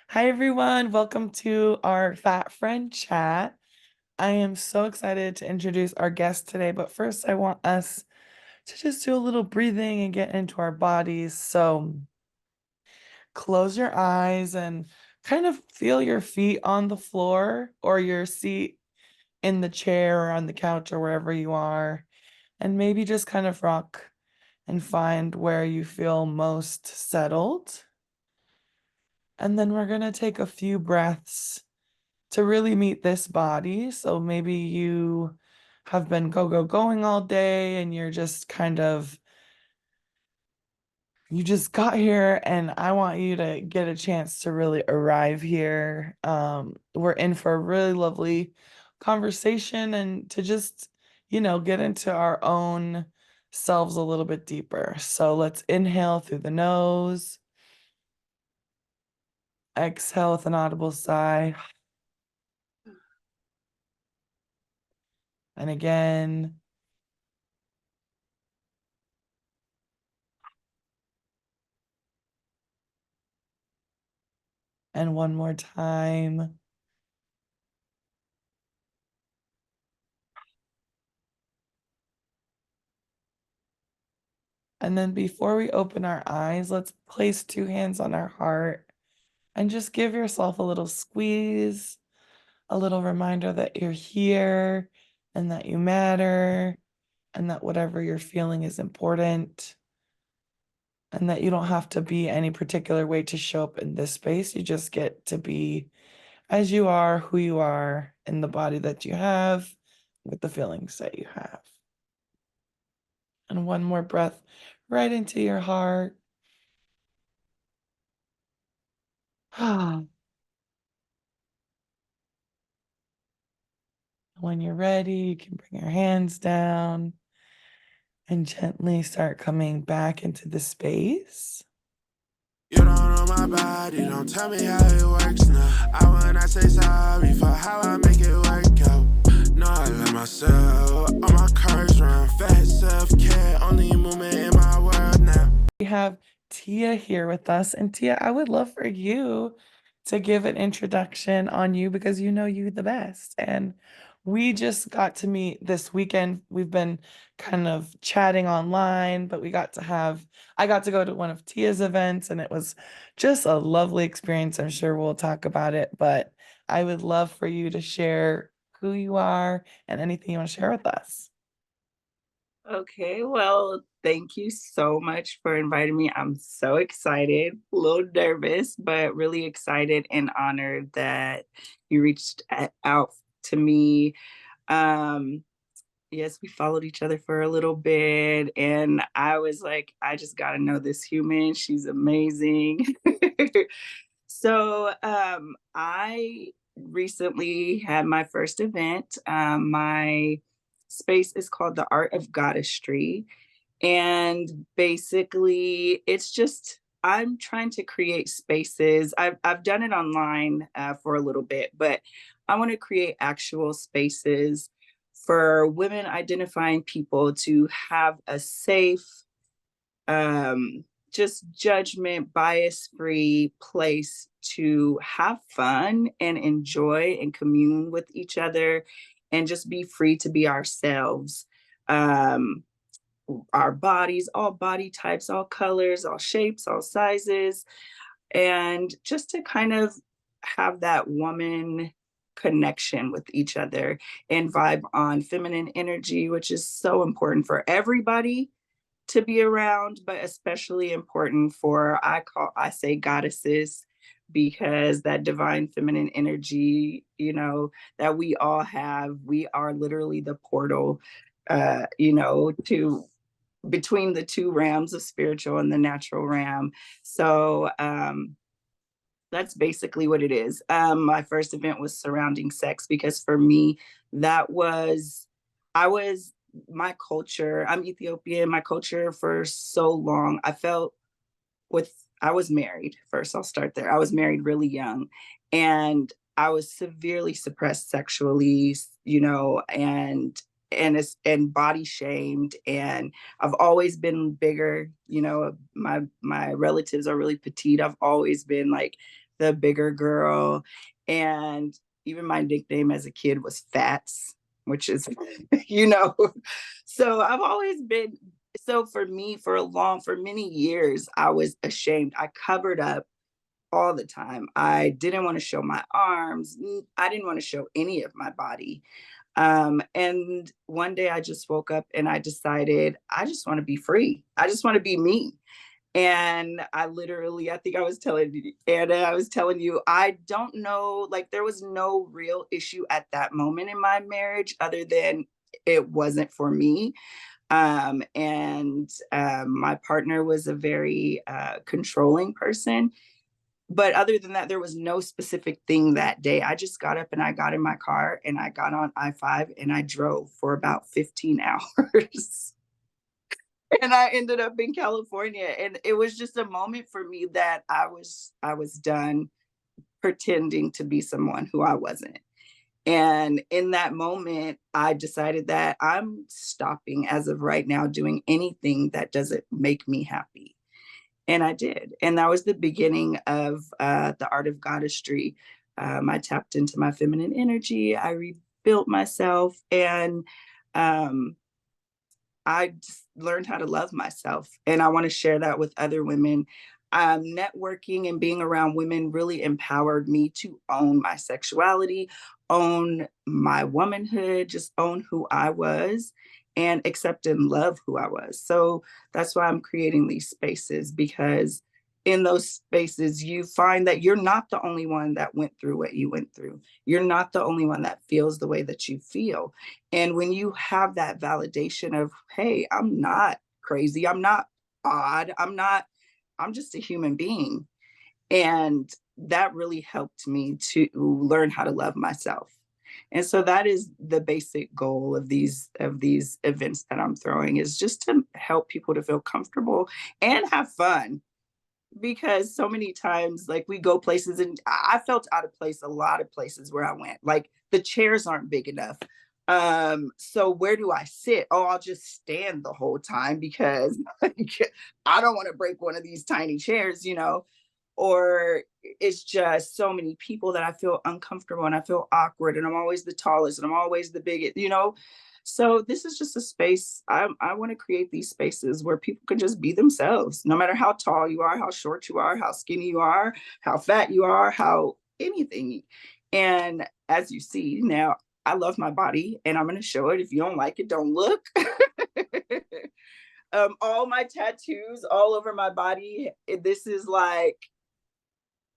Hi, everyone. Welcome to our Fat Friend Chat. I am so excited to introduce our guest today, but first, I want us to just do a little breathing and get into our bodies. So, close your eyes and kind of feel your feet on the floor or your seat in the chair or on the couch or wherever you are, and maybe just kind of rock and find where you feel most settled. And then we're going to take a few breaths to really meet this body. So maybe you have been going all day and you're just you just got here, and I want you to get a chance to really arrive here. We're in for a really lovely conversation and to just, get into our own selves a little bit deeper. So let's inhale through the nose, exhale with an audible sigh, and again. And one more time. And then before we open our eyes, let's place two hands on our heart and just give yourself a little squeeze, a little reminder that you're here and that you matter and that whatever you're feeling is important and that you don't have to be any particular way to show up in this space. You just get to be as you are, who you are, in the body that you have, with the feelings that you have. And one more breath right into your heart. When you're ready, you can bring your hands down and gently start coming back into the space. You don't know my body, don't tell me how it works now. I will not say sorry for how I make it work out. No, I let myself, all my curves run. Fat self-care, only movement in my world now. We have Tia here with us. And Tia, I would love for you to give an introduction on you because you know you the best. And we just got to meet this weekend. We've been kind of chatting online, but I got to go to one of Tia's events and it was just a lovely experience. I'm sure we'll talk about it, but I would love for you to share who you are and anything you want to share with us. Okay, well, thank you so much for inviting me. I'm so excited, a little nervous, but really excited and honored that you reached out to me. Um, yes, we followed each other for a little bit, and I was like, I just got to know this human. She's amazing. I recently had my first event. My space is called the Art of Goddesstry. And basically, it's just, I'm trying to create spaces. I've done it online for a little bit, but I want to create actual spaces for women identifying people to have a safe, just judgment bias free place to have fun and enjoy and commune with each other and just be free to be ourselves. Um, our bodies, all body types, all colors, all shapes, all sizes, and just to kind of have that woman connection with each other and vibe on feminine energy, which is so important for everybody to be around, but especially important for I say goddesses because that divine feminine energy, that we all have, we are literally the portal to between the two realms of spiritual and the natural realm. So that's basically what it is. My first event was surrounding sex because for me, that was, I was, my culture, I'm Ethiopian, my culture for so long, I was married first. I'll start there. I was married really young and I was severely suppressed sexually, and body shamed, and I've always been bigger. My relatives are really petite. I've always been like the bigger girl. And even my nickname as a kid was Fats, which is, you know, so I've always been, so for me, for many years, I was ashamed. I covered up all the time. I didn't want to show my arms. I didn't want to show any of my body. And one day I just woke up and I decided I just want to be free. I just want to be me. And I literally, I think I was telling you, Anna, I was telling you, I don't know, like there was no real issue at that moment in my marriage other than it wasn't for me. And my partner was a very controlling person. But other than that, there was no specific thing that day. I just got up and I got in my car and I got on I-5 and I drove for about 15 hours. And I ended up in California. And it was just a moment for me that I was done pretending to be someone who I wasn't. And in that moment, I decided that I'm stopping as of right now doing anything that doesn't make me happy. And I did. And that was the beginning of the Art of Goddesstry. I tapped into my feminine energy. I rebuilt myself. And um, I just learned how to love myself. And I want to share that with other women. Networking and being around women really empowered me to own my sexuality, own my womanhood, just own who I was and accept and love who I was. So that's why I'm creating these spaces, because in those spaces, you find that you're not the only one that went through what you went through. You're not the only one that feels the way that you feel. And when you have that validation of, hey, I'm not crazy, I'm not odd, I'm just a human being. And that really helped me to learn how to love myself. And so that is the basic goal of these events that I'm throwing, is just to help people to feel comfortable and have fun. Because so many times, like, we go places and I felt out of place a lot of places where I went. Like, the chairs aren't big enough. So where do I sit? Oh, I'll just stand the whole time because I don't want to break one of these tiny chairs, you know. Or it's just so many people that I feel uncomfortable and I feel awkward and I'm always the tallest and I'm always the biggest, you know. So this is just a space. I want to create these spaces where people can just be themselves, no matter how tall you are, how short you are, how skinny you are, how fat you are, how anything. And as you see now, I love my body and I'm going to show it. If you don't like it, don't look. All my tattoos all over my body. This is like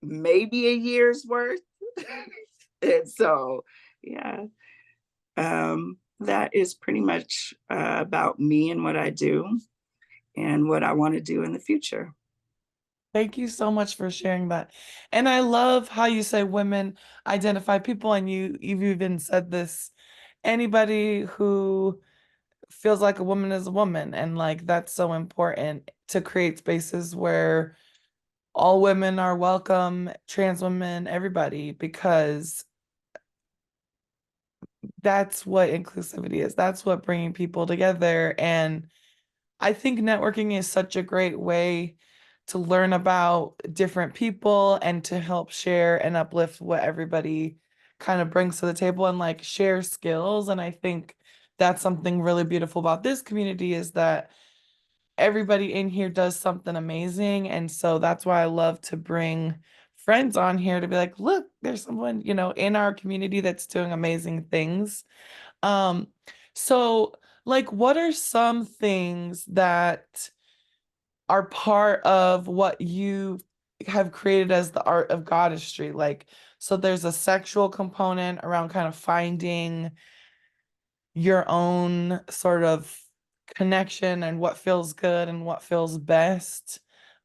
maybe a year's worth. And so, yeah, that is pretty much about me and what I do and what I want to do in the future. Thank you so much for sharing that. And I love how you say women identify people, and you've even said this, anybody who feels like a woman is a woman, and like that's so important to create spaces where all women are welcome, trans women, everybody, because that's what inclusivity is. That's what bringing people together. And I think networking is such a great way to learn about different people and to help share and uplift what everybody kind of brings to the table and like share skills. And I think that's something really beautiful about this community, is that everybody in here does something amazing. And so that's why I love to bring friends on here to be like, look, there's someone, in our community that's doing amazing things. Um, so like what are some things that are part of what you have created as the art of goddessry? Like, so there's a sexual component around kind of finding your own sort of connection and what feels good and what feels best.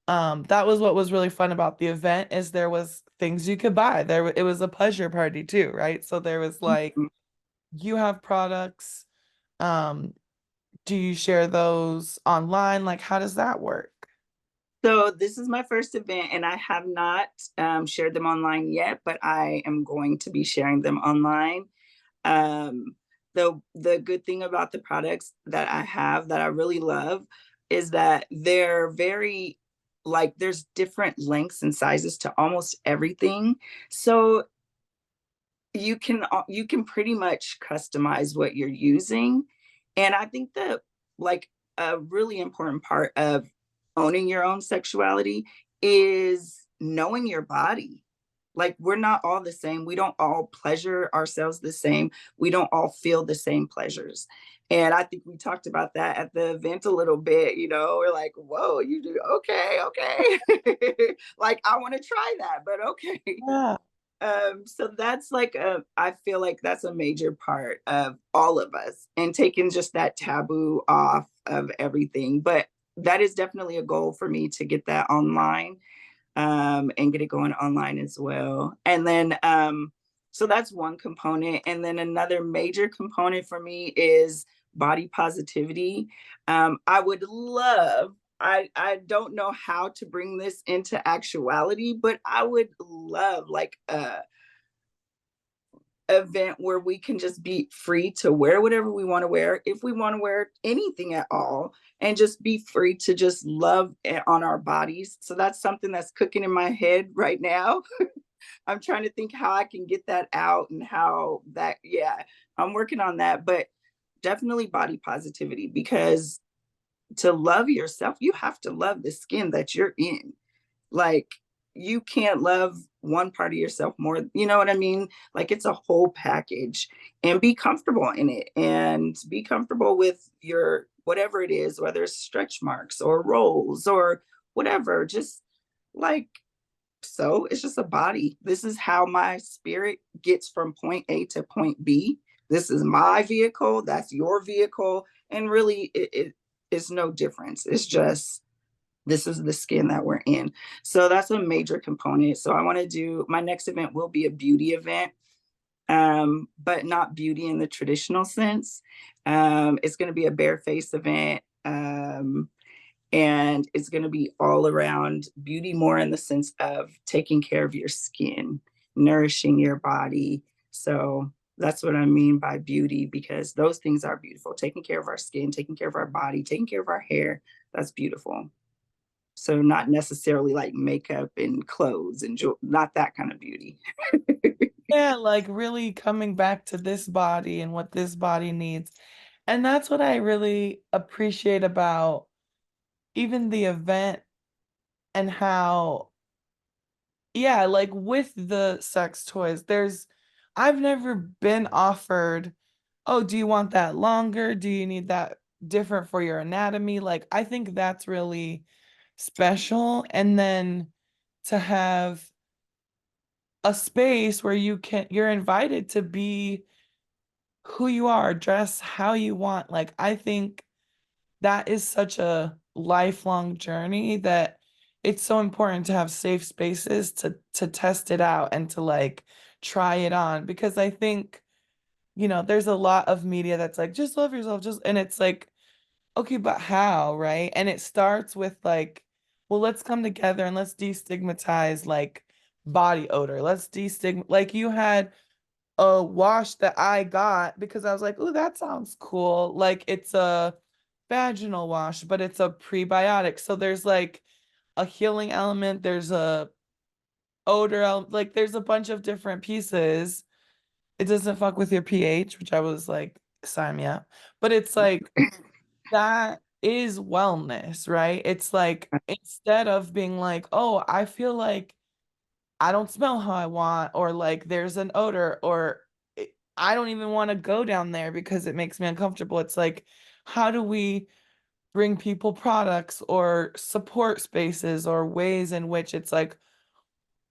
That was what was really fun about the event, is there was things you could buy. It was a pleasure party too, right? So there was like, Mhm. you have products. Um, do you share those online? Like, how does that work? So this is my first event, and I have not shared them online yet, but I am going to be sharing them online. Um, the good thing about the products that I have that I really love is that they're very like there's different lengths and sizes to almost everything. So you can pretty much customize what you're using. And I think that like a really important part of owning your own sexuality is knowing your body. Like we're not all the same. We don't all pleasure ourselves the same. We don't all feel the same pleasures. And I think we talked about that at the event a little bit. We're like, whoa, you do okay, okay. Like I want to try that, but okay. Yeah. So that's like I feel like that's a major part of all of us and taking just that taboo off of everything. But that is definitely a goal for me to get that online, and get it going online as well. And then, so that's one component. And then another major component for me is body positivity. I would love, I don't know how to bring this into actuality, but I would love like a event where we can just be free to wear whatever we want to wear, if we want to wear anything at all, and just be free to just love on our bodies. So that's something that's cooking in my head right now. I'm trying to think how I can get that out and how that, yeah, I'm working on that. But definitely body positivity, because to love yourself, you have to love the skin that you're in. Like, you can't love one part of yourself more, you know what I mean? Like, it's a whole package, and be comfortable in it and be comfortable with your whatever it is, whether it's stretch marks or rolls or whatever. Just like, so it's just a body. This is how my spirit gets from point A to point B. This is my vehicle, that's your vehicle. And really, it is no difference. It's just this is the skin that we're in. So that's a major component. So I want to do my next event will be a beauty event, but not beauty in the traditional sense. It's going to be a bare face event. And it's going to be all around beauty, more in the sense of taking care of your skin, nourishing your body. So that's what I mean by beauty, because those things are beautiful. Taking care of our skin, taking care of our body, taking care of our hair. That's beautiful. So not necessarily like makeup and clothes and not that kind of beauty. Yeah, like really coming back to this body and what this body needs. And that's what I really appreciate about even the event and how, yeah, like with the sex toys, I've never been offered, oh, do you want that longer? Do you need that different for your anatomy? Like, I think that's really special. And then to have a space where you're invited to be who you are, dress how you want. Like, I think that is such a lifelong journey that it's so important to have safe spaces to test it out and to like try it on, because I think, there's a lot of media that's like just love yourself, just, and it's like, okay, but how, right? And it starts with like, well, let's come together and let's destigmatize like body odor. Let's destigmatize, like you had a wash that I got because I was like, oh, that sounds cool. Like it's a vaginal wash, but it's a prebiotic. So there's like a healing element, there's a like there's a bunch of different pieces. It doesn't fuck with your pH, which I was like, sign me up. But it's like that is wellness, right? It's like instead of being like, oh, I feel like I don't smell how I want, or like there's an odor, or I don't even want to go down there because it makes me uncomfortable. It's like, how do we bring people products or support spaces or ways in which it's like,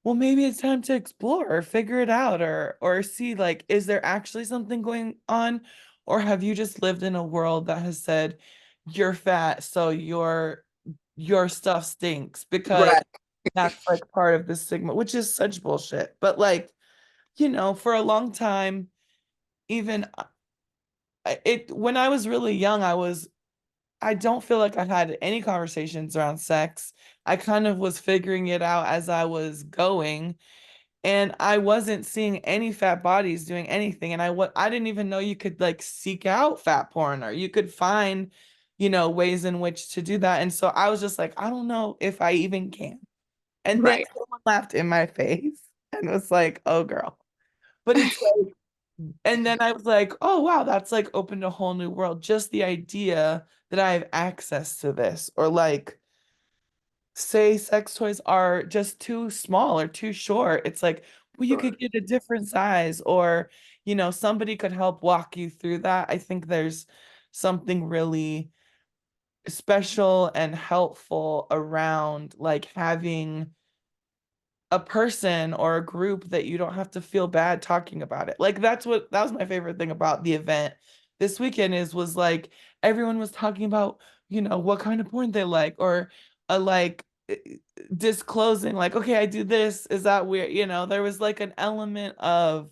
well, maybe it's time to explore or figure it out, or see like, is there actually something going on? Or have you just lived in a world that has said you're fat, so your stuff stinks because Right. that's like part of the stigma, which is such bullshit. But like, for a long time, even when I was really young, I don't feel like I had any conversations around sex. I kind of was figuring it out as I was going, and I wasn't seeing any fat bodies doing anything. And I didn't even know you could like seek out fat porn, or you could find ways in which to do that. And so I was just like, I don't know if I even can. And then Right. someone laughed in my face and was like, oh, girl. But it's like, and then I was like, oh, wow, that's like opened a whole new world. Just the idea that I have access to this, or like, say sex toys are just too small or too short. It's like, well, you Sure. could get a different size, or, somebody could help walk you through that. I think there's something really special and helpful around like having a person or a group that you don't have to feel bad talking about it. Like that was my favorite thing about the event this weekend was like everyone was talking about, what kind of porn they like, or like disclosing like, okay, I do this. Is that weird? There was like an element of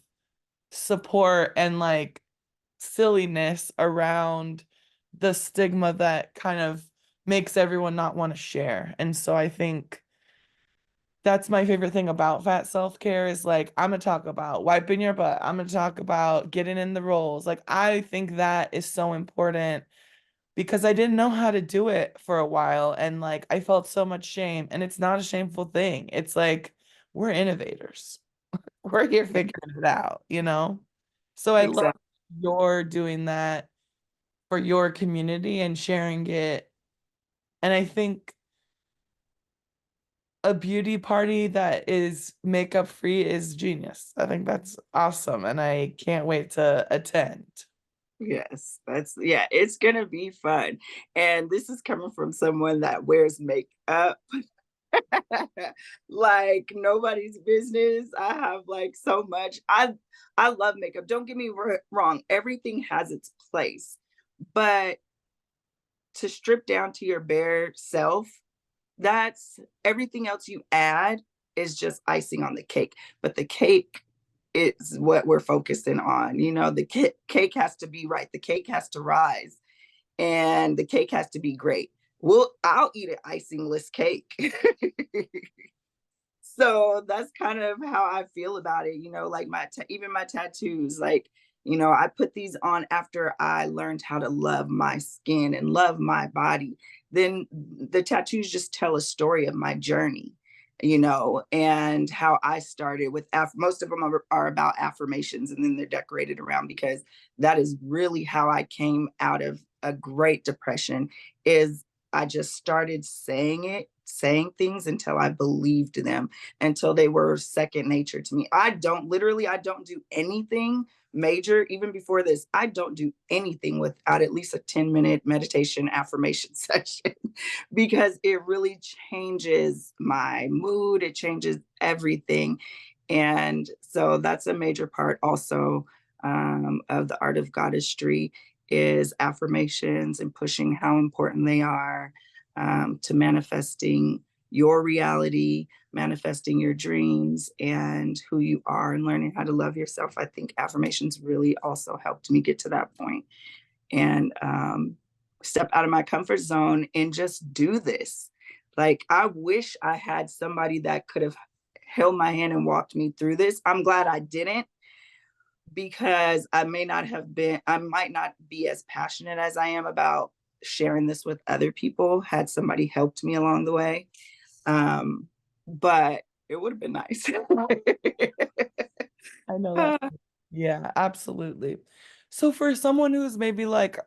support and like silliness around the stigma that kind of makes everyone not want to share. And so I think that's my favorite thing about fat self-care is like I'm gonna talk about wiping your butt. I'm gonna talk about getting in the rolls. Like I think that is so important because I didn't know how to do it for a while and like I felt so much shame and it's not a shameful thing. It's like we're innovators. We're here figuring it out. So I love Exactly. you're doing that for your community and sharing it. And I think a beauty party that is makeup free is genius. I think that's awesome, and I can't wait to attend. Yes, yeah, it's gonna be fun. And this is coming from someone that wears makeup like nobody's business. I have like so much. I love makeup. Don't get me wrong. Everything has its place. But to strip down to your bare self, that's everything else you add is just icing on the cake. But the cake is what we're focusing on. The cake has to be right. The cake has to rise and the cake has to be great. I'll eat an icingless cake. So that's kind of how I feel about it. Like even my tattoos, like, I put these on after I learned how to love my skin and love my body. Then the tattoos just tell a story of my journey, and how I started with most of them are about affirmations, and then they're decorated around because that is really how I came out of a great depression. Is I just started saying things until I believed them, until they were second nature to me. I don't do anything major. Even before this, I don't do anything without at least a 10-minute meditation affirmation session because it really changes my mood. It changes everything. And so that's a major part also of the Art of Goddesstry is affirmations and pushing how important they are to manifesting your reality, manifesting your dreams and who you are, and learning how to love yourself. I think affirmations really also helped me get to that point and step out of my comfort zone and just do this. Like, I wish I had somebody that could have held my hand and walked me through this. I'm glad I didn't because I might not be as passionate as I am about sharing this with other people had somebody helped me along the way. But it would have been nice. I know that. Yeah, absolutely. So for someone who's maybe like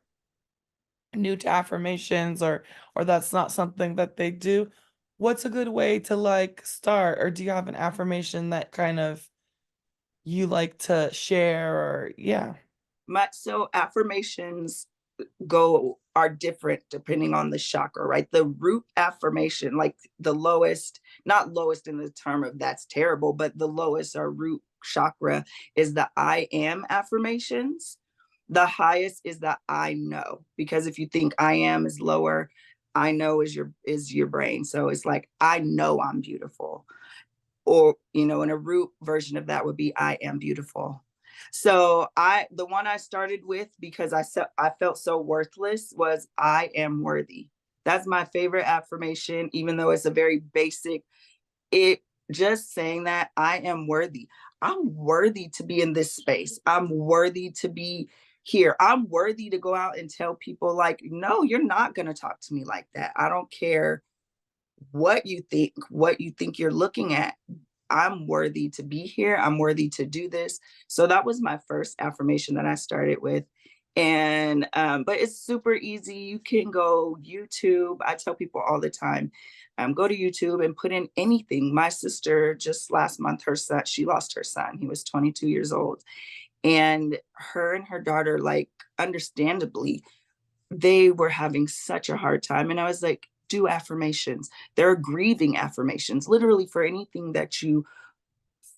new to affirmations or that's not something that they do, what's a good way to like start? Or do you have an affirmation that kind of you like to share or yeah. So affirmations go are different depending on the chakra, right? The root affirmation, like the lowest, not lowest in the term of that's terrible, but the lowest or root chakra is the I am affirmations. The highest is the I know, because if you think I am is lower, I know is your brain. So it's like I know I'm beautiful. Or, in a root version of that would be I am beautiful. So the one I started with because I felt so worthless was I am worthy. That's my favorite affirmation, even though it's a very basic, it just saying that I am worthy. I'm worthy to be in this space. I'm worthy to be here. I'm worthy to go out and tell people, like, no, you're not going to talk to me like that. I don't care what you think you're looking at. I'm worthy to be here. I'm worthy to do this. So that was my first affirmation that I started with. And but it's super easy. You can go YouTube. I tell people all the time, go to YouTube and put in anything. My sister just last month, her son, she lost her son. He was 22 years old. And her and her daughter, like, understandably, they were having such a hard time. And I was like, do affirmations. There are grieving affirmations. Literally, for anything that you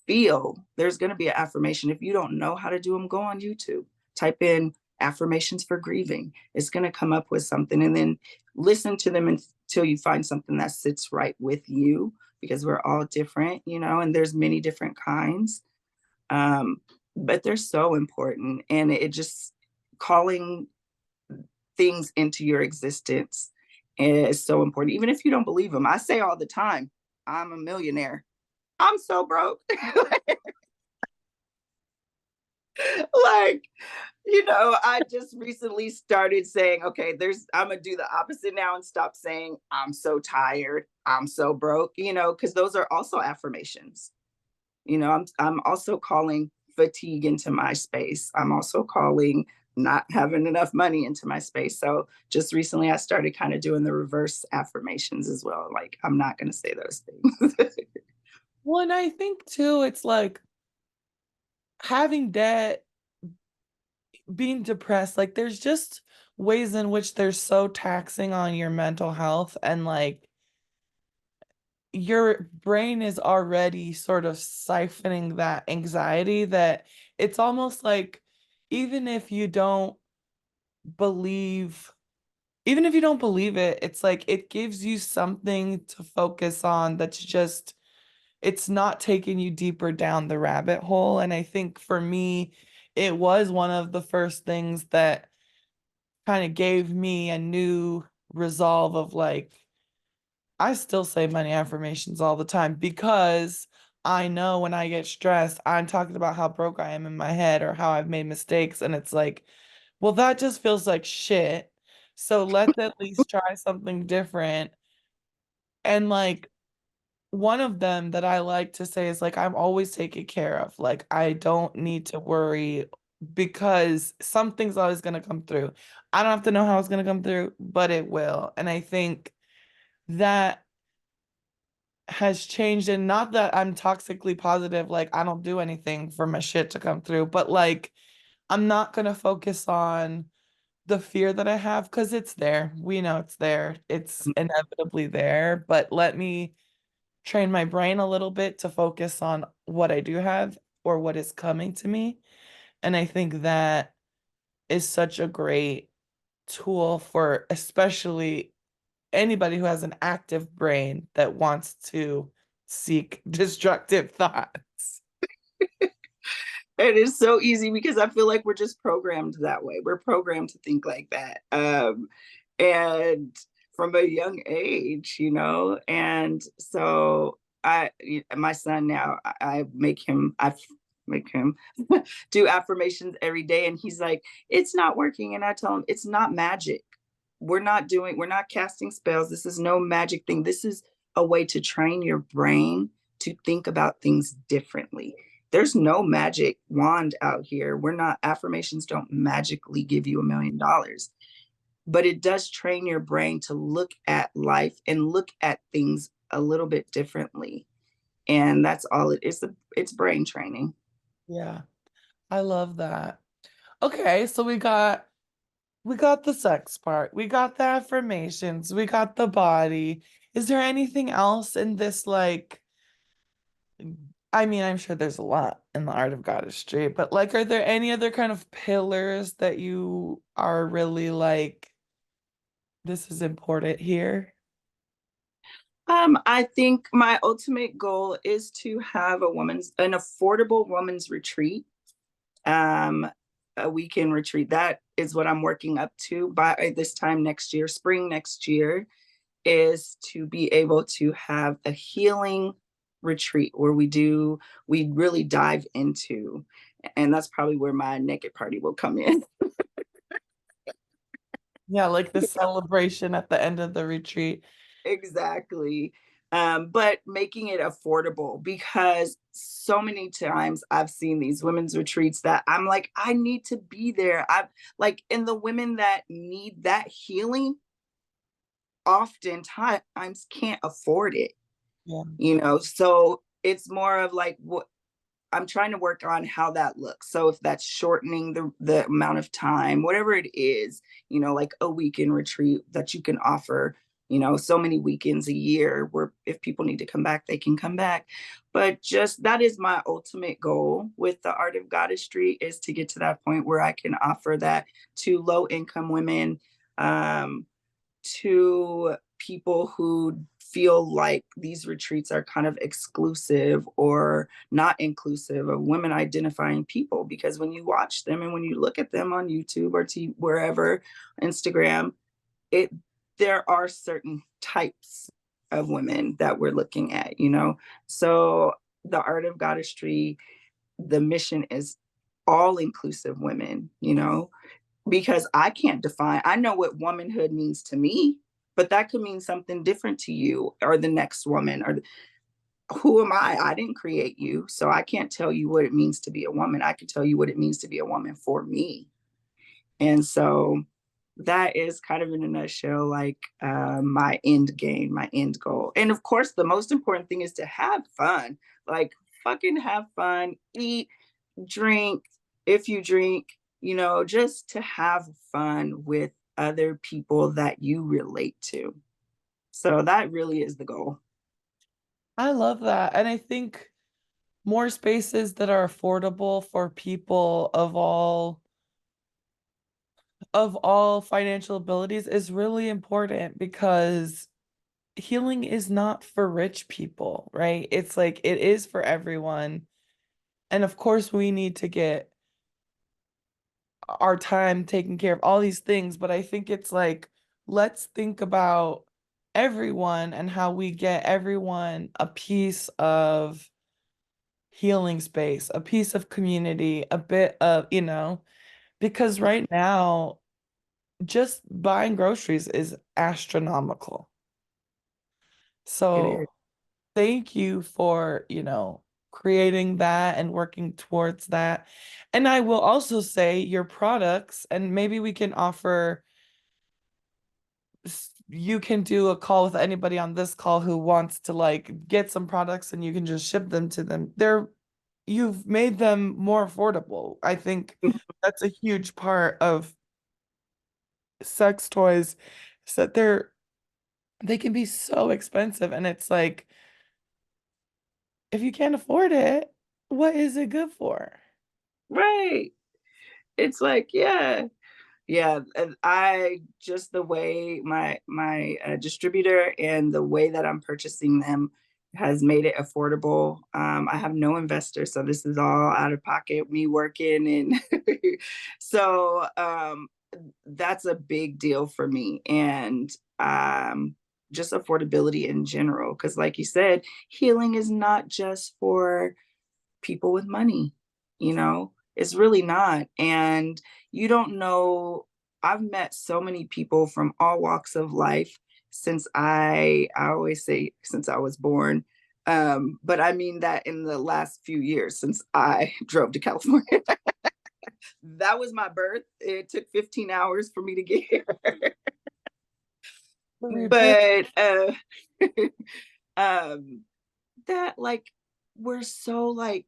feel, there's going to be an affirmation. If you don't know how to do them, go on YouTube, type in affirmations for grieving. It's going to come up with something, and then listen to them until you find something that sits right with you, because we're all different, you know, and there's many different kinds. Um, but they're so important. And it just, calling things into your existence is so important. Even if you don't believe them, I say all the time, I'm a millionaire. I'm so broke. Like, you know, I just recently started saying, okay, I'm gonna do the opposite now and stop saying I'm so tired, I'm so broke, you know, because those are also affirmations. You know, I'm also calling fatigue into my space. I'm also calling not having enough money into my space. So just recently I started kind of doing the reverse affirmations as well. Like, I'm not gonna say those things. Well, and I think too, it's like having debt, being depressed, like there's just ways in which they're so taxing on your mental health, and like your brain is already sort of siphoning that anxiety, that it's almost like even if you don't believe even if you don't believe it, it's like it gives you something to focus on that's just, it's not taking you deeper down the rabbit hole. And I think for me, it was one of the first things that kind of gave me a new resolve of like, I still say money affirmations all the time because I know when I get stressed, I'm talking about how broke I am in my head or how I've made mistakes. And it's like, well, that just feels like shit. So let's at least try something different. And like one of them that I like to say is like, I'm always taken care of. Like, I don't need to worry because something's always going to come through. I don't have to know how it's going to come through, but it will. And I think that has changed. And not that I'm toxically positive, like, I don't do anything for my shit to come through, but like, I'm not going to focus on the fear that I have because it's there. We know it's there. It's inevitably there. But let me train my brain a little bit to focus on what I do have or what is coming to me. And I think that is such a great tool for especially anybody who has an active brain that wants to seek destructive thoughts. It is so easy because I feel like we're just programmed that way. We're programmed to think like that. And from a young age, you know, and so my son now, I make him do affirmations every day. And he's like, it's not working. And I tell him, it's not magic. We're not casting spells. This is no magic thing. This is a way to train your brain to think about things differently. There's no magic wand out here. Affirmations don't magically give you $1 million, but it does train your brain to look at life and look at things a little bit differently. And that's all it is. It's brain training. Yeah, I love that. Okay, so we got the sex part, we got the affirmations, we got the body. Is there anything else in this like, I mean, I'm sure there's a lot in the art of goddesstry, but like, are there any other kind of pillars that you are really like, this is important here? I think my ultimate goal is to have an affordable woman's retreat, um, a weekend retreat. That is what I'm working up to by this time next year, spring next year, is to be able to have a healing retreat where we really dive into And that's probably where my naked party will come in. Yeah, like the celebration at the end of the retreat. Exactly. But making it affordable, because so many times I've seen these women's retreats that I'm like, I need to be there. I like, and the women that need that healing oftentimes can't afford it, Yeah. So it's more of like, what I'm trying to work on how that looks. So if that's shortening the amount of time, whatever it is, like a weekend retreat that you can offer, so many weekends a year where if people need to come back, they can come back. But just that is my ultimate goal with the Art of Goddesstry, is to get to that point where I can offer that to low income women, um, to people who feel like these retreats are kind of exclusive or not inclusive of women identifying people. Because when you watch them and when you look at them on YouTube or wherever, Instagram, it there are certain types of women that we're looking at. So the Art of Goddesstry, the mission is all inclusive women, because I know what womanhood means to me, but that could mean something different to you or the next woman. Or who am I? I didn't create you. So I can't tell you what it means to be a woman. I can tell you what it means to be a woman for me. And so that is kind of in a nutshell, like my end game, my end goal. And of course, the most important thing is to have fun, like fucking have fun, eat, drink, if you drink, just to have fun with other people that you relate to. So that really is the goal. I love that. And I think more spaces that are affordable for people of all financial abilities is really important, because healing is not for rich people, right? It's like it is for everyone. And of course, we need to get our time taken care of, all these things. But I think it's like, let's think about everyone and how we get everyone a piece of healing space, a piece of community, a bit of, because right now, just buying groceries is astronomical. It So is. thank you for, creating that and working towards that. And I will also say your products, and maybe we can offer, you can do a call with anybody on this call who wants to like get some products, and you can just ship them to them. You've made them more affordable. I think that's a huge part of sex toys, is that they can be so expensive, and it's like, if you can't afford it, what is it good for? Right. It's like, yeah. Yeah, and I just the way my distributor and the way that I'm purchasing them has made it affordable. I have no investor, so this is all out of pocket, me working, and so that's a big deal for me, and just affordability in general. Because, like you said, healing is not just for people with money, it's really not. And you don't know, I've met so many people from all walks of life since I always say since I was born. But I mean that in the last few years since I drove to California. That was my birth. It took 15 hours for me to get here. Very big. But um that like were so like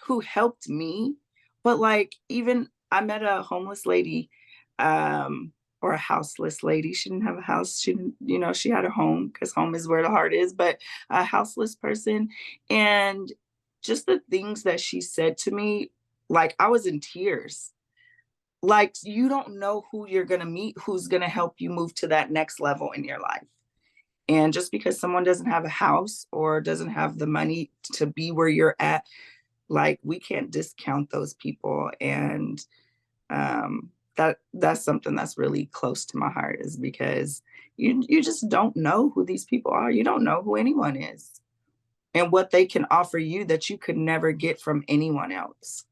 who helped me, but like even I met a homeless lady, or a houseless lady. She didn't have a house, she didn't, she had a home because home is where the heart is, but a houseless person. And just the things that she said to me, like I was in tears. Like, you don't know who you're going to meet, who's going to help you move to that next level in your life. And just because someone doesn't have a house or doesn't have the money to be where you're at, like we can't discount those people. And that's something that's really close to my heart, is because you just don't know who these people are. You don't know who anyone is and what they can offer you that you could never get from anyone else.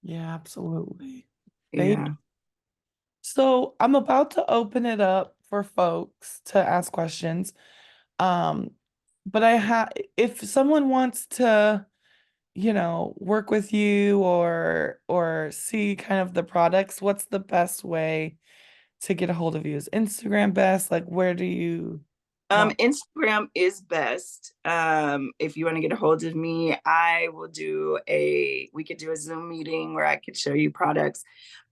Yeah, absolutely. Thank Yeah. So I'm about to open it up for folks to ask questions. Um, but I have if someone wants to, work with you or see kind of the products, what's the best way to get a hold of you? Is Instagram best? Like where do you want? Instagram is best. If you want to get a hold of me, we could do a Zoom meeting where I could show you products.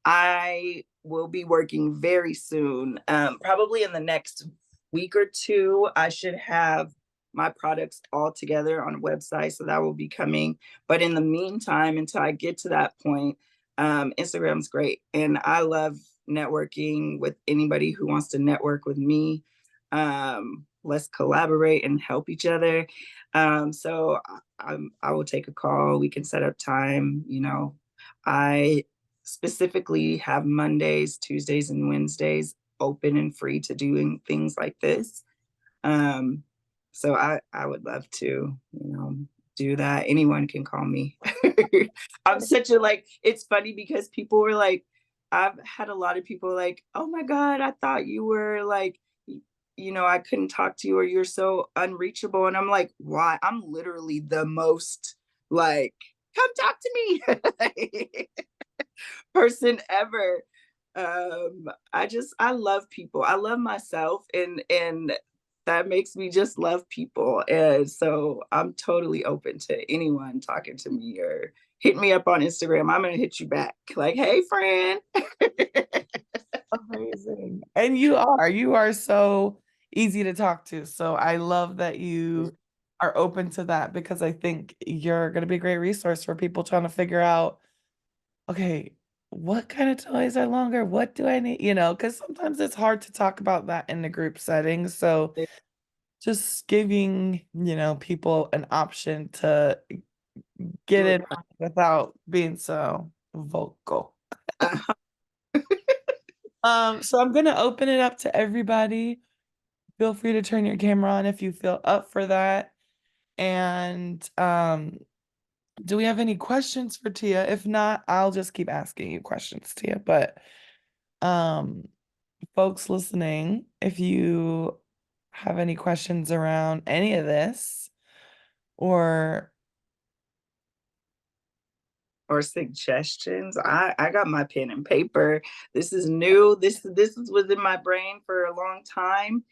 I will be working very soon. Probably in the next week or two, I should have my products all together on a website. So that will be coming. But in the meantime, until I get to that point, Instagram's great. And I love networking with anybody who wants to network with me. Let's collaborate and help each other. I will take a call. We can set up time. I specifically have Mondays, Tuesdays, and Wednesdays open and free to doing things like this. Um, so I would love to, do that. Anyone can call me. I'm such a like, it's funny because people were like, I've had a lot of people like, oh my God, I thought you were like, I couldn't talk to you or you're so unreachable. And I'm like, why? I'm literally the most like, come talk to me person ever. I love people. I love myself and that makes me just love people. And so I'm totally open to anyone talking to me or hit me up on Instagram. I'm gonna hit you back. Like, hey friend. Amazing. And you are so easy to talk to. So I love that you are open to that because I think you're going to be a great resource for people trying to figure out, okay, what kind of toys are longer? What do I need? Because sometimes it's hard to talk about that in the group setting. So just giving, people an option to get it without being so vocal. So I'm gonna open it up to everybody. Feel free to turn your camera on if you feel up for that. And do we have any questions for Tia? If not, I'll just keep asking you questions, Tia. But um, folks listening, if you have any questions around any of this, or Or suggestions. I got my pen and paper. This is new. Was in my brain for a long time.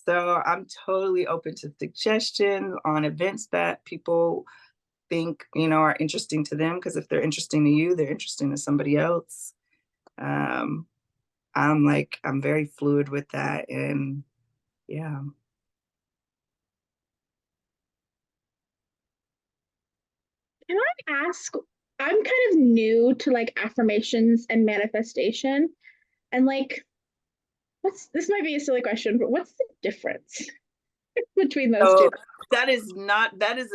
So I'm totally open to suggestions on events that people think, are interesting to them. Because if they're interesting to you, they're interesting to somebody else. Um, I'm very fluid with that. And yeah. Can I ask? I'm kind of new to like affirmations and manifestation. And like, what's this might be a silly question, but what's the difference between those two? So that is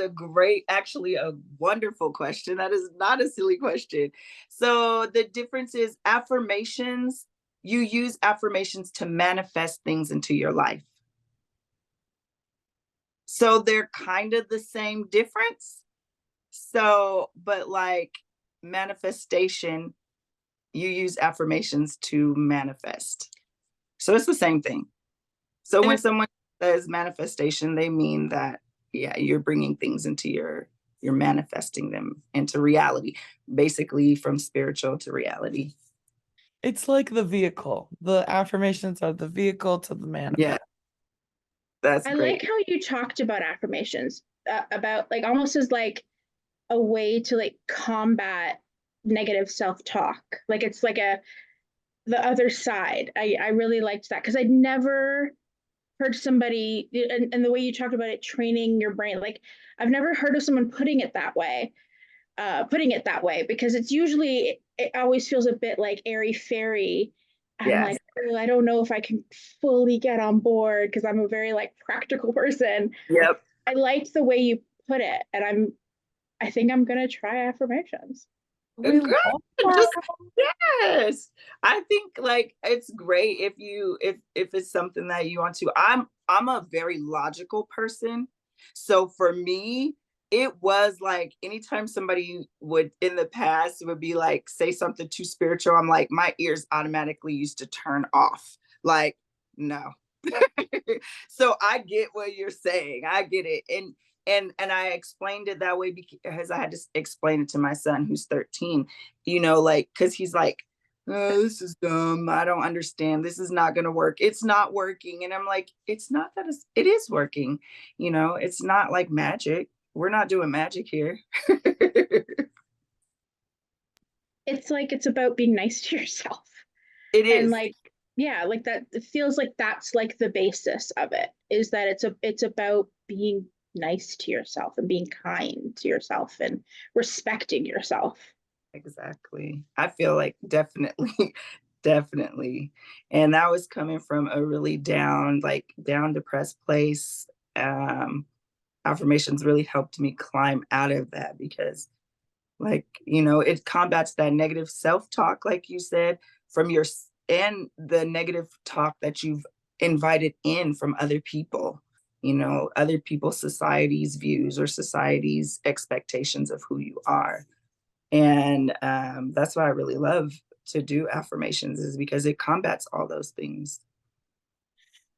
actually a wonderful question. That is not a silly question. So the difference is you use affirmations to manifest things into your life. So they're kind of the same difference. So, but like manifestation, you use affirmations to manifest. So it's the same thing. So and when it, someone says manifestation, they mean that, yeah, you're bringing things into you're manifesting them into reality, basically from spiritual to reality. it's like the vehicle. The affirmations are the vehicle to the Yeah, manifest. that's I great. like how you talked about affirmations, about like almost as like a way to like combat negative self-talk. Like it's like the other side. I really liked that because I'd never heard somebody and the way you talked about it training your brain. Like I've never heard of someone putting it that way because it's usually it always feels a bit like airy fairy. I'm Yes. like, oh, I don't know if I can fully get on board because I'm a very like practical person. Yep. I liked the way you put it, and I think I'm gonna try affirmations. We Good. love that. Just yes. I think like it's great if it's something that you want to. I'm a very logical person. So for me, it was like anytime somebody would in the past would be like say something too spiritual, I'm like my ears automatically used to turn off. Like, no. So I get what you're saying. I get it. And I explained it that way because I had to explain it to my son who's 13, like cuz he's like, oh, this is dumb. I don't understand. This is not going to work. It's not working. And I'm like, it's not that it is working. It's not like magic. We're not doing magic here. It's like it's about being nice to yourself. It And is. like, yeah, like that, it feels like that's like the basis of it, is that it's about being nice to yourself and being kind to yourself and respecting yourself. Exactly. I feel like definitely, definitely. And that was coming from a really down, like down depressed place. Um, Affirmations really helped me climb out of that because like, it combats that negative self-talk, like you said, from and the negative talk that you've invited in from other people, other people's society's views or society's expectations of who you are. And that's why I really love to do affirmations is because it combats all those things.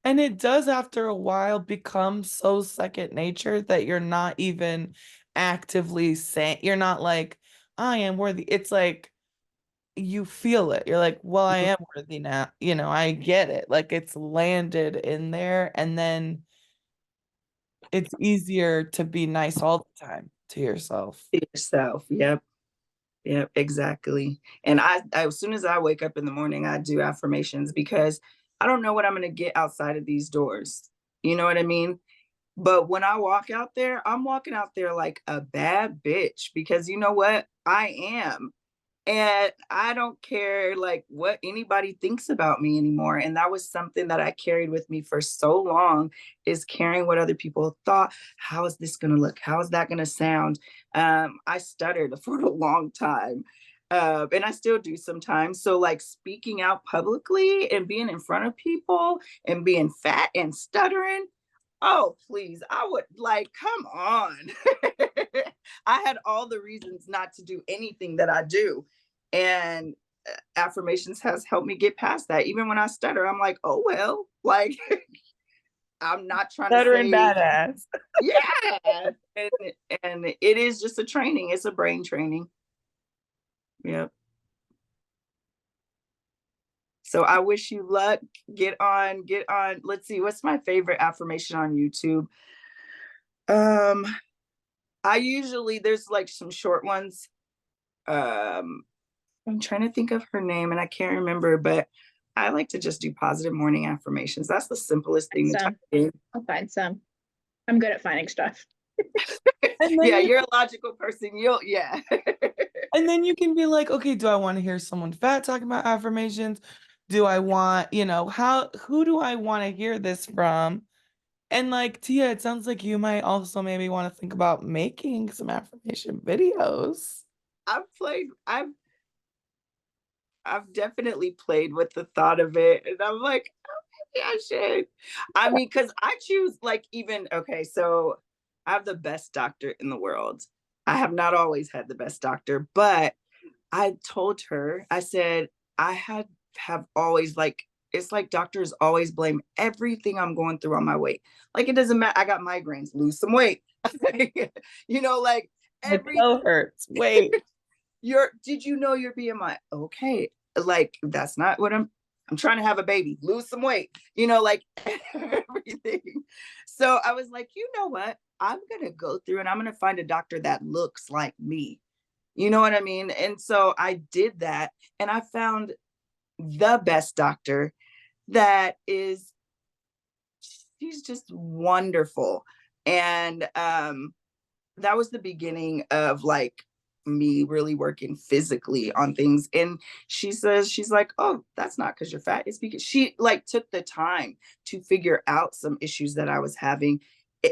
And it does after a while become so second nature that you're not even actively saying, you're not like, I am worthy. It's like you feel it. You're like, well, I Mhm. am worthy now. I get it. Like it's landed in there. And then it's easier to be nice all the time to yourself. To yourself. Yep. Yep. Exactly. And as soon as I wake up in the morning, I do affirmations because I don't know what I'm going to get outside of these doors. You know what I mean? But when I walk out there, I'm walking out there like a bad bitch because you know what? I am. And I don't care like what anybody thinks about me anymore. And that was something that I carried with me for so long is caring what other people thought. How is this going to look? How is that going to sound? I stuttered for a long time. And I still do sometimes. So, like speaking out publicly and being in front of people and being fat and stuttering, oh, please. I would like, come on. I had all the reasons not to do anything that I do. And affirmations has helped me get past that. Even when I stutter, I'm like, oh, well, like, I'm not trying to Stuttering say, badass. yeah. And it is just a training, it's a brain training. Yep. So I wish you luck. Get on, get on. Let's see, what's my favorite affirmation on YouTube? Um, I usually there's like some short ones. Um, I'm trying to think of her name and I can't remember, but I like to just do positive morning affirmations. That's the simplest thing to type Some, in. I'll find some. I'm good at finding stuff. And then Yeah, you you're a logical person. Yeah. and then you can be like, okay, do I want to hear someone fat talking about affirmations? Do I want, who do I want to hear this from? And like Tia, it sounds like you might also maybe want to think about making some affirmation videos. I've definitely played with the thought of it. And I'm like, oh, maybe I should. I mean, because I choose like even okay, so I have the best doctor in the world. I have not always had the best doctor, but I told her, I said, have always like it's like doctors always blame everything I'm going through on my weight. Like it doesn't matter. I got migraines, lose some weight. Like My every toe hurts. Wait. did you know your BMI? Okay. Like that's not what I'm trying to have a baby, lose some weight, like everything. So I was like, you know what? I'm gonna go through and I'm gonna find a doctor that looks like me. You know what I mean? And so I did that and I found the best doctor that is she's just wonderful. And that was the beginning of like me really working physically on things. And she's like, oh, that's not because you're fat. It's because she like took the time to figure out some issues that I was having.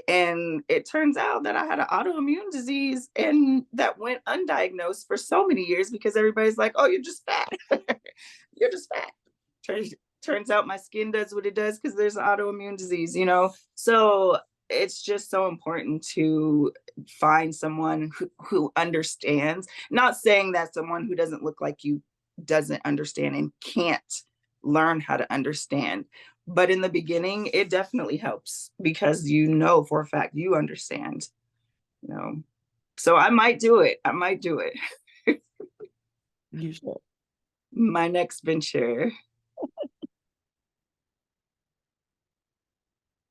And it turns out that I had an autoimmune disease and that went undiagnosed for so many years because everybody's like, oh, you're just fat. You're just fat. Turns out my skin does what it does because there's an autoimmune disease. So it's just so important to find someone who understands. Not saying that someone who doesn't look like you doesn't understand and can't learn how to understand. But in the beginning, it definitely helps because you know for a fact you understand, you know. So I might do it. I might do it. You should. My next venture.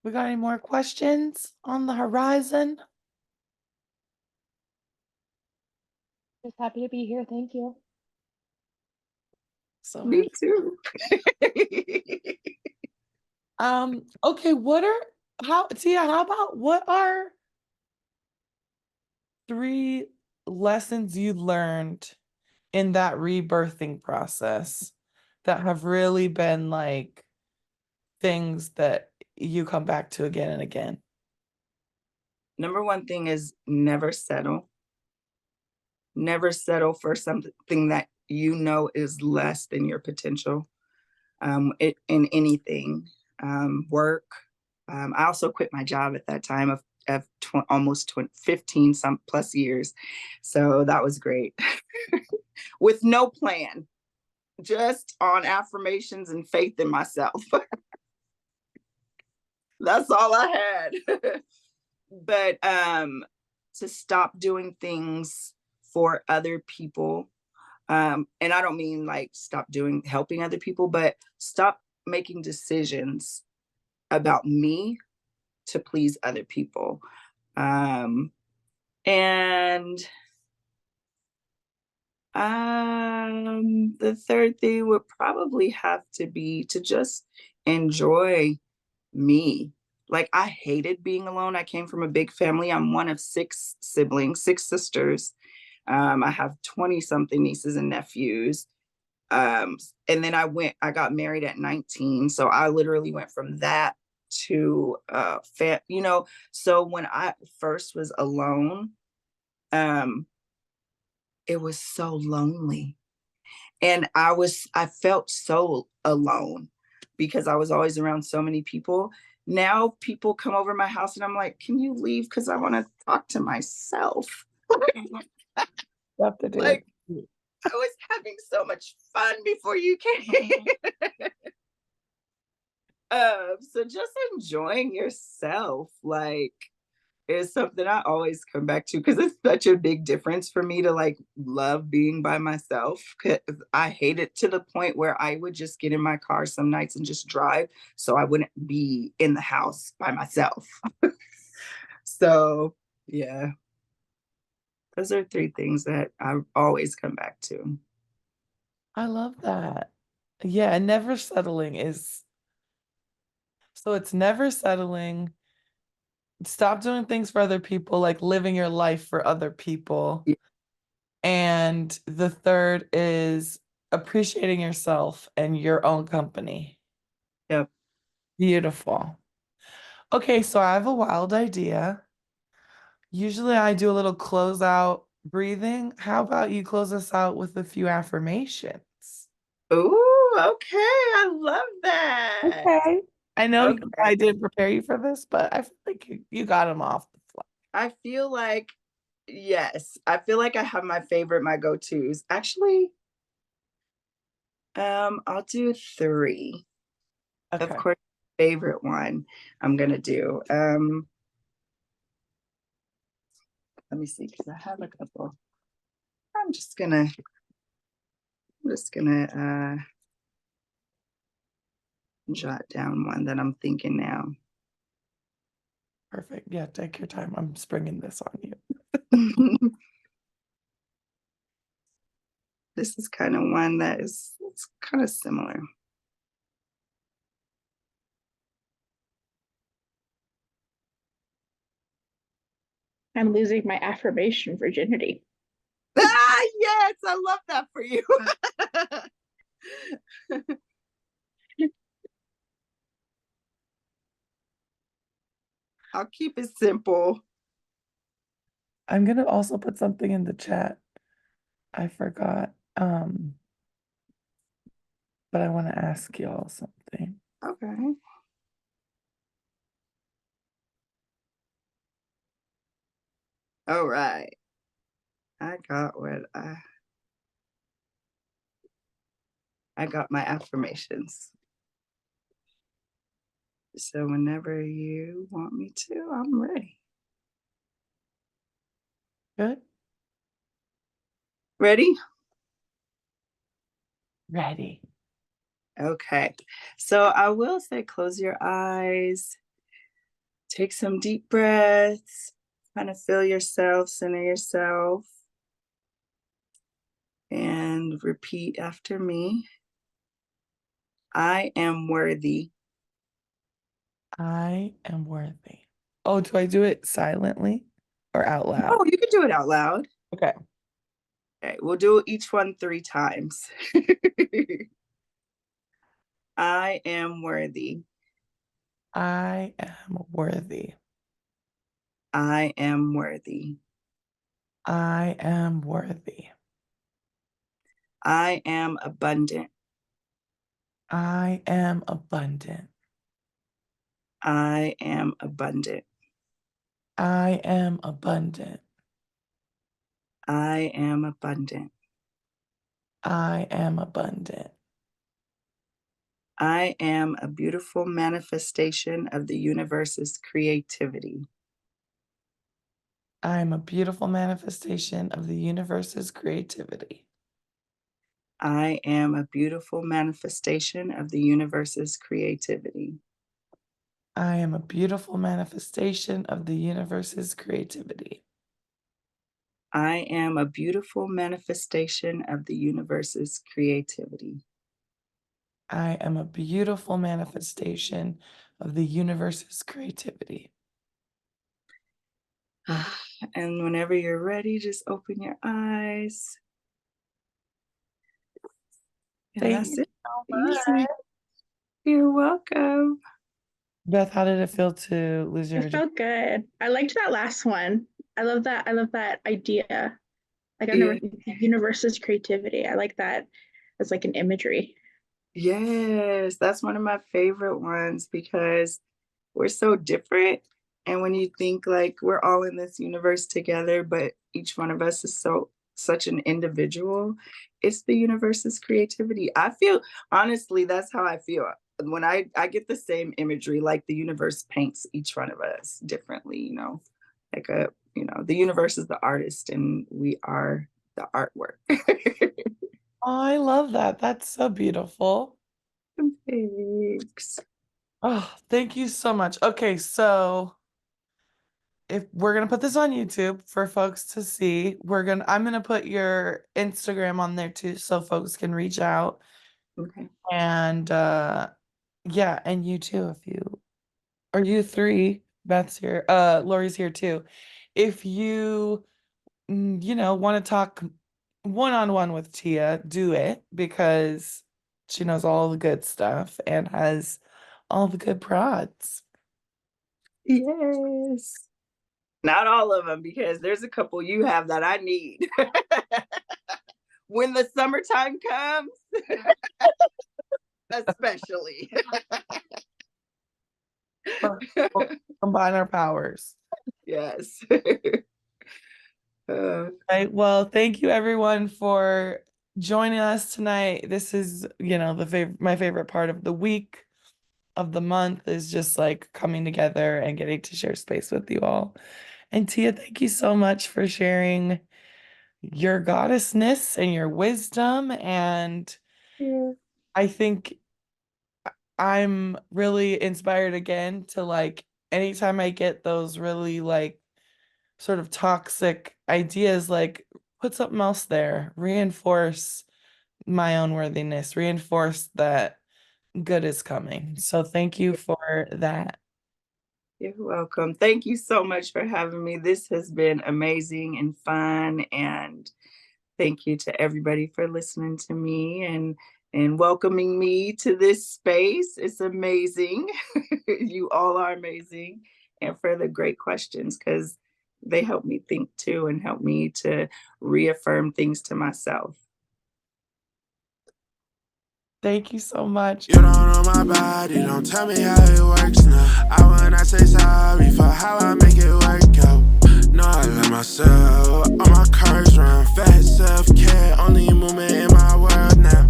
We got any more questions on the horizon? Just happy to be here. Thank you. So Me too. okay, Tia, how about what are 3 lessons you learned in that rebirthing process that have really been like things that you come back to again and again? Number one thing is never settle. Never settle for something that you know is less than your potential. In anything, work. I also quit my job at that time of almost 15 some plus years. So that was great. With no plan, just on affirmations and faith in myself. That's all I had. But to stop doing things for other people, and I don't mean like stop helping other people, but stop making decisions about me to please other people. And the third thing would probably have to be to just enjoy me. Like, I hated being alone. I came from a big family. I'm one of 6 siblings, 6 sisters. I have 20 something nieces and nephews. And then I got married at 19. So I literally went from that to so when I first was alone, um, it was so lonely. And I felt so alone because I was always around so many people. Now people come over my house and I'm like, can you leave? Because I want to talk to myself. You have to do Like, it. I was having so much fun before you came. So just enjoying yourself, like, is something I always come back to because it's such a big difference for me to like love being by myself. 'Cause I hate it to the point where I would just get in my car some nights and just drive so I wouldn't be in the house by myself. So, yeah, those are 3 things that I always come back to. I love that. Yeah, and never settling is so it's never settling. Stop doing things for other people, like living your life for other people. Y- And the third is appreciating yourself and your own company. Yep. Beautiful. Okay, so I have a wild idea. Usually I do a little closeout breathing. How about you close us out with a few affirmations? Ooh, okay. I love that. Okay. I know Okay. I didn't prepare you for this, but I feel like you got them off the fly. I feel like, yes, I feel like I have my go-tos. Actually, I'll do 3. Of Okay. course, favorite one I'm gonna do. Let me see, because I have a couple. I'm just gonna jot down one that I'm thinking now. Perfect. Yeah, take your time. I'm springing this on you. This is kind of one that it's kind of similar. I'm losing my affirmation virginity. Ah, yes, I love that for you. I'll keep it simple. I'm gonna also put something in the chat. I forgot. But I want to ask y'all something. Okay. All right. I got what I got my affirmations. So whenever you want me to, I'm ready. Good. Ready? Ready. Okay. So I will say close your eyes, take some deep breaths, kind of feel yourself, center yourself, and repeat after me. I am worthy. I am worthy. Oh, do I do it silently or out loud? Oh, you can do it out loud. Okay. Okay, we'll do each one 3 times. I am worthy. I am worthy. I am worthy. I am worthy. I am abundant. I am abundant. I am abundant. I am abundant. I am abundant. I am abundant. I am a beautiful manifestation of the universe's creativity. I am a beautiful manifestation of the universe's creativity. I am a beautiful manifestation of the universe's creativity. I am a beautiful manifestation of the universe's creativity. I am a beautiful manifestation of the universe's creativity. I am a beautiful manifestation of the universe's creativity. And whenever you're ready, just open your eyes. And Thank that's you it. so Easy. much. You're welcome. Beth, how did it feel to lose your It virginity? felt good. I liked that last one. I love that. I love that idea. Like I've never Yeah. the universe's creativity. I like that as like an imagery. Yes, that's one of my favorite ones because we're so different. And when you think like we're all in this universe together, but each one of us is such an individual, it's the universe's creativity. I feel honestly, that's how I feel. When I get the same imagery, like the universe paints each one of us differently, like the universe is the artist and we are the artwork. Oh, I love that. That's so beautiful. Thanks. Oh, thank you so much. Okay, so if we're gonna put this on YouTube for folks to see, I'm gonna put your Instagram on there too so folks can reach out. Okay. And yeah, and you too if you or you three, Beth's here, Lori's here too. If you want to talk one-on-one with Tia, do it because she knows all the good stuff and has all the good prods. Yes. Not all of them, because there's a couple you have that I need. When the summertime comes, especially. We'll combine our powers. Yes. Uh, Right. Well, thank you everyone for joining us tonight. This is, my favorite part of the week, of the month is just like coming together and getting to share space with you all. And Tia, thank you so much for sharing your goddessness and your wisdom. And yeah. I think I'm really inspired again to like anytime I get those really like sort of toxic ideas, like put something else there, reinforce my own worthiness, reinforce that good is coming. So thank you for that. You're welcome. Thank you so much for having me. This has been amazing and fun. And thank you to everybody for listening to me and welcoming me to this space. It's amazing. You all are amazing. And for the great questions, because they help me think too and help me to reaffirm things to myself. Thank you so much. You don't know my body, don't tell me how it works now. I will not say sorry for how I make it work out. No, I love myself. All my cars run fast, self-care, only movement in my world now.